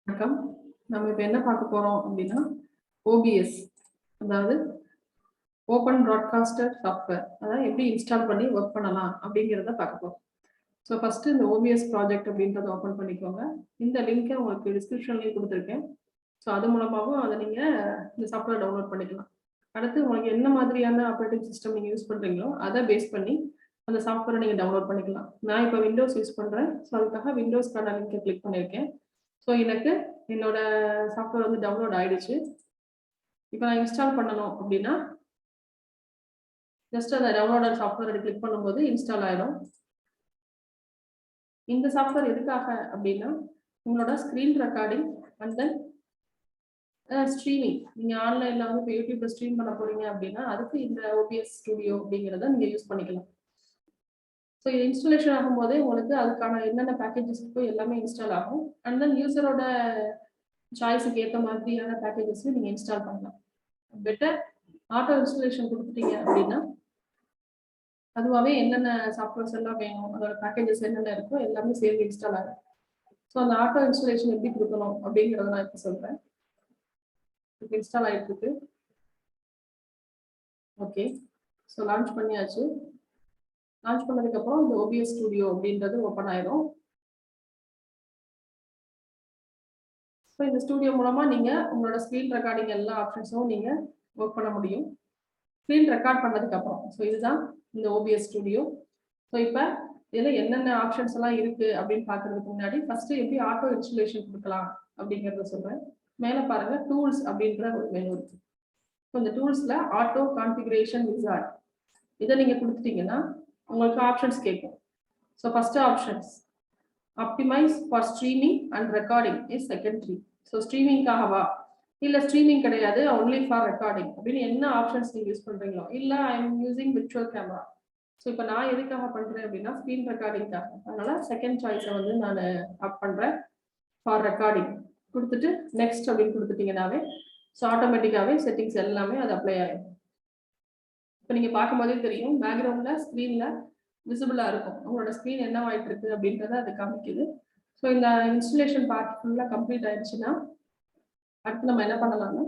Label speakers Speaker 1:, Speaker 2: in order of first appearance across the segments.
Speaker 1: வணக்கம். நம்ம இப்போ என்ன பார்க்க போறோம் அப்படின்னா OBS, அதாவது ஓப்பன் ப்ராட்காஸ்டர் சாஃப்ட்வேர், அதாவது எப்படி இன்ஸ்டால் பண்ணி ஒர்க் பண்ணலாம் அப்படிங்கிறத பார்க்க போறோம். ஸோ ஃபர்ஸ்ட் இந்த OBS ப்ராஜெக்ட் அப்படின்றத ஓப்பன் பண்ணிக்கோங்க. இந்த லிங்கை உங்களுக்கு டிஸ்கிரிப்ஷன்லேயும் கொடுத்துருக்கேன். ஸோ அது மூலமாகவும் அதை நீங்கள் இந்த சாஃப்ட்வேர் டவுன்லோட் பண்ணிக்கலாம். அடுத்து உங்களுக்கு என்ன மாதிரியான ஆப்ரேட்டிங் சிஸ்டம் நீங்கள் யூஸ் பண்ணுறீங்களோ அதை பேஸ் பண்ணி அந்த சாஃப்ட்வேரை நீங்கள் டவுன்லோட் பண்ணிக்கலாம். நான் இப்போ விண்டோஸ் யூஸ் பண்ணுறேன். ஸோ அதுக்காக விண்டோஸ்க்கான லிங்கை கிளிக் பண்ணியிருக்கேன். ஸோ எனக்கு என்னோட சாஃப்ட்வேர் வந்து டவுன்லோட் ஆயிடுச்சு. இப்போ நான் இன்ஸ்டால் பண்ணணும் அப்படின்னா ஜஸ்ட் அந்த டவுன்லோடர் சாஃப்ட்வேரை கிளிக் பண்ணும்போது இன்ஸ்டால் ஆயிடும். இந்த சாஃப்ட்வேர் எதுக்காக அப்படின்னா உங்களோட screen recording and then streaming. நீங்கள் ஆன்லைனில் வந்து இப்போ யூடியூப்ல ஸ்ட்ரீம் பண்ண போறீங்க அப்படின்னா அதுக்கு இந்த OBS ஸ்டுடியோ அப்படிங்கிறத நீங்கள் யூஸ் பண்ணிக்கலாம். ஸோ இது இன்ஸ்டாலேஷன் ஆகும்போதே உங்களுக்கு அதுக்கான என்னென்ன பேக்கேஜஸ் இருக்கோ எல்லாமே இன்ஸ்டால் ஆகும். அண்ட் தென் யூசரோட சாய்ஸுக்கு ஏற்ற மாதிரியான பேக்கேஜஸ் நீங்கள் இன்ஸ்டால் பண்ணலாம். பெட்டர் ஆட்டோ இன்ஸ்டாலேஷன் கொடுத்துட்டீங்க அப்படின்னா அதுவாகவே என்னென்ன சாஃப்ட்வேர்ஸ் எல்லாம் வேணும், அதோட பேக்கேஜஸ் என்னென்ன இருக்கோ எல்லாமே சேர்ந்து இன்ஸ்டால் ஆகும். ஸோ அந்த ஆட்டோ இன்ஸ்டாலேஷன் எப்படி கொடுக்கணும் அப்படிங்கிறத நான் இப்போ சொல்கிறேன். இப்போ இன்ஸ்டால் ஆகிட்டு இருக்கு. ஓகே, ஸோ லான்ச் பண்ணியாச்சு. லான்ச் பண்ணதுக்கப்புறம் இந்த OBS ஸ்டுடியோ அப்படின்றது ஓப்பன் ஆயிடும். ஸோ இந்த ஸ்டுடியோ மூலமாக நீங்கள் உங்களோட ஸ்க்ரீன் ரெக்கார்டிங் எல்லா ஆப்ஷன்ஸும் நீங்கள் ஒர்க் பண்ண முடியும். ஸ்க்ரீன் ரெக்கார்ட் பண்ணதுக்கப்புறம் ஸோ இதுதான் இந்த OBS ஸ்டுடியோ. ஸோ இப்போ இதில் என்னென்ன ஆப்ஷன்ஸ் எல்லாம் இருக்குது அப்படின்னு பார்க்கறதுக்கு முன்னாடி ஃபஸ்ட்டு எப்படி ஆட்டோ இன்ஸ்டாலேஷன் கொடுக்கலாம் அப்படிங்கிறத சொல்கிறேன். மேலே பாருங்கள் டூல்ஸ் அப்படின்ற ஒரு மெனு இருக்குது. ஸோ இந்த டூல்ஸில் ஆட்டோ கான்ஃபிகரேஷன் விசார்ட் இதை நீங்கள் கொடுத்துட்டீங்கன்னா உங்களுக்கு ஆப்ஷன்ஸ் கேட்கும். So first options optimize for streaming and recording is secondary. So ஸ்ட்ரீமிங்காகவா இல்லை ஸ்ட்ரீமிங் கிடையாது ஒன்லி ஃபார் ரெக்கார்டிங் அப்படின்னு என்ன ஆப்ஷன்ஸ் நீங்கள் யூஸ் பண்ணுறீங்களோ, இல்லை I am using virtual camera. So இப்போ நான் எதுக்காக பண்ணுறேன் அப்படின்னா ஸ்க்ரீன் ரெக்கார்டிங்காக. அதனால செகண்ட் சாய்ஸை வந்து நான் ஆப் பண்ணுறேன் ஃபார் ரெக்கார்டிங் கொடுத்துட்டு நெக்ஸ்ட் அப்படின்னு கொடுத்துட்டீங்கன்னாவே ஸோ ஆட்டோமேட்டிக்காகவே செட்டிங்ஸ் எல்லாமே அது அப்ளை ஆகிடும். இப்போ நீங்கள் பார்க்கும்போதே தெரியும் பேக்ரவுண்டில் ஸ்க்ரீனில் விசிபிளாக இருக்கும் உங்களோட ஸ்க்ரீன் என்ன ஆகிட்டு இருக்கு அப்படின்றத அது காமிக்குது. ஸோ இந்த இன்ஸ்டலேஷன் பார்ட் ஃபுல்லாக கம்ப்ளீட் ஆயிடுச்சுன்னா அடுத்து நம்ம என்ன பண்ணலாம்னா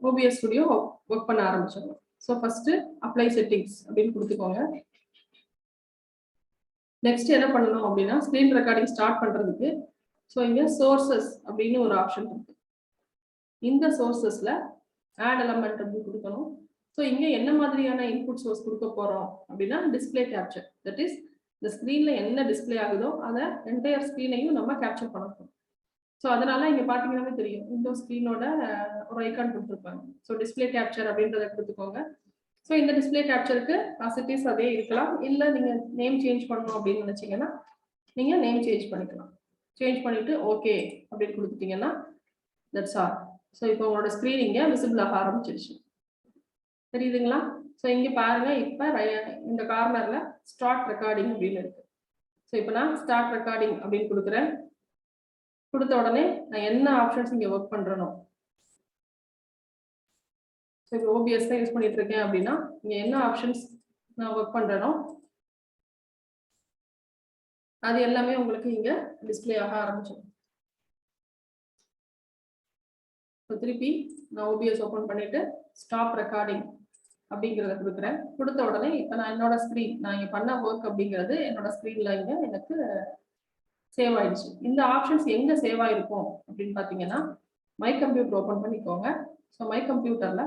Speaker 1: OBS ஸ்டுடியோ ஒர்க் பண்ண ஆரம்பிச்சிடலாம். ஸோ ஃபர்ஸ்ட் அப்ளை செட்டிங்ஸ் அப்படின்னு கொடுத்துக்கோங்க. நெக்ஸ்ட் என்ன பண்ணணும் அப்படின்னா ஸ்க்ரீன் ரெக்கார்டிங் ஸ்டார்ட் பண்ணுறதுக்கு ஸோ இங்கே சோர்சஸ் அப்படின்னு ஒரு ஆப்ஷன் இருக்கு. இந்த சோர்சஸில் ஆட் எலமெண்ட் அப்படின்னு கொடுக்கணும். ஸோ இங்கே என்ன மாதிரியான இன்புட் சோர்ஸ் கொடுக்க போகிறோம் அப்படின்னா டிஸ்பிளே கேப்சர். தட் இஸ் இந்த ஸ்க்ரீனில் என்ன டிஸ்பிளே ஆகுதோ அதை என்டையர் ஸ்க்ரீனையும் நம்ம கேப்சர் பண்ணணும். ஸோ அதனால இங்கே பார்த்தீங்கன்னாவே தெரியும் இந்த ஸ்க்ரீனோட ஒரு ஐக்கான் கொடுத்துருப்பாங்க. ஸோ டிஸ்பிளே கேப்சர் அப்படின்றத கொடுத்துக்கோங்க. ஸோ இந்த டிஸ்பிளே கேப்சருக்கு பாசிட்டிவ்ஸ் அதே இருக்கலாம், இல்லை நீங்கள் நேம் சேஞ்ச் பண்ணணும் அப்படின்னு நினச்சிங்கன்னா நீங்கள் நேம் சேஞ்ச் பண்ணிக்கலாம். சேஞ்ச் பண்ணிவிட்டு ஓகே அப்படின்னு கொடுத்துட்டீங்கன்னா தட்ஸ் ஆல். ஸோ இப்போ உங்களோட ஸ்க்ரீன் இங்கே விசிபிள் ஆக ஆரம்பிச்சிருச்சு. தெரியுதுங்களா? ஸோ இங்கே பாருங்க, இப்போ இந்த கார்னரில் ஸ்டார்ட் ரெக்கார்டிங் அப்படின்னு இருக்கு. ஸோ இப்போ நான் ஸ்டார்ட் ரெக்கார்டிங் அப்படின்னு கொடுக்குறேன். கொடுத்த உடனே நான் என்ன ஆப்ஷன்ஸ் இங்கே ஒர்க் பண்ணுறனோ, ஸோ இப்போ OBS தான் யூஸ் பண்ணிட்டு இருக்கேன் அப்படின்னா இங்கே என்ன ஆப்ஷன்ஸ் நான் ஒர்க் பண்ணுறனோ அது எல்லாமே உங்களுக்கு இங்கே டிஸ்பிளே ஆக ஆரம்பிச்சிடும். ஸோ திருப்பி நான் OBS ஓப்பன் பண்ணிட்டு ஸ்டாப் ரெக்கார்டிங் அப்படிங்கிறத கொடுக்குறேன். கொடுத்த உடனே இப்போ நான் என்னோட ஸ்க்ரீன் நான் இங்கே பண்ண ஒர்க் அப்படிங்கிறது என்னோட ஸ்க்ரீனில் இங்கே எனக்கு சேவ் ஆயிடுச்சு. இந்த ஆப்ஷன்ஸ் எங்கே சேவ் ஆயிருக்கும் அப்படின்னு பார்த்தீங்கன்னா மை கம்ப்யூட்டர் ஓப்பன் பண்ணிக்கோங்க. ஸோ மை கம்ப்யூட்டரில்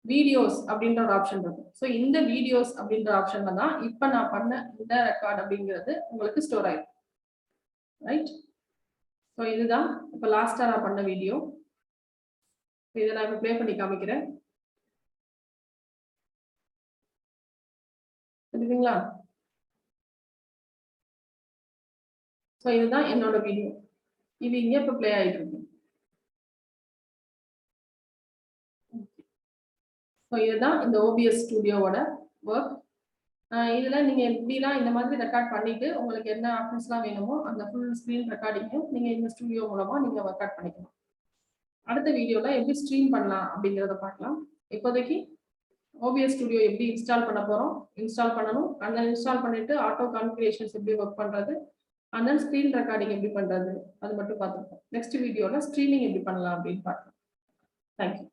Speaker 1: வீடியோஸ் அப்படின்ற ஒரு ஆப்ஷன் இருக்கும். ஸோ இந்த வீடியோஸ் அப்படின்ற ஆப்ஷன்ல தான் இப்போ நான் பண்ண இந்த ரெக்கார்ட் அப்படிங்கிறது உங்களுக்கு ஸ்டோர் ஆயிடும். ரைட்? ஸோ இதுதான் இப்போ லாஸ்ட்டாக நான் பண்ண வீடியோ. இதை நான் இப்போ ப்ளே பண்ணி காமிக்கிறேன். தெரியுதுங்களா? ஸோ இதுதான் என்னோட வீடியோ. இது இங்கே இப்போ ப்ளே ஆகிட்டு இருக்கு. ஸோ இதுதான் இந்த OBS ஸ்டுடியோவோட ஒர்க். இதில் நீங்கள் எப்படிலாம் இந்த மாதிரி ரெக்கார்ட் பண்ணிட்டு உங்களுக்கு என்ன ஆப்ஷன்ஸ்லாம் வேணுமோ அந்த ஃபுல் ஸ்க்ரீன் ரெக்கார்டிங்கும் நீங்கள் இந்த ஸ்டுடியோ மூலமாக நீங்கள் ஒர்க் அவுட் பண்ணிக்கலாம். அடுத்த வீடியோவில் எப்படி ஸ்ட்ரீம் பண்ணலாம் அப்படிங்கிறத பார்க்கலாம். இப்போதைக்கு OBS ஸ்டுடியோ எப்படி இன்ஸ்டால் பண்ண போறோம், இன்ஸ்டால் பண்ணணும். அண்ட் தென் இன்ஸ்டால் பண்ணிட்டு ஆட்டோ கான்ஃபிகரேஷன்ஸ் எப்படி ஒர்க் பண்றது, அண்ட் தென் ஸ்க்ரீன் ரெக்கார்டிங் எப்படி பண்றது அது மட்டும் பார்த்துருக்கோம். நெக்ஸ்ட் வீடியோல ஸ்ட்ரீமிங் எப்படி பண்ணலாம் அப்படின்னு பார்க்கலாம். தேங்க்யூ.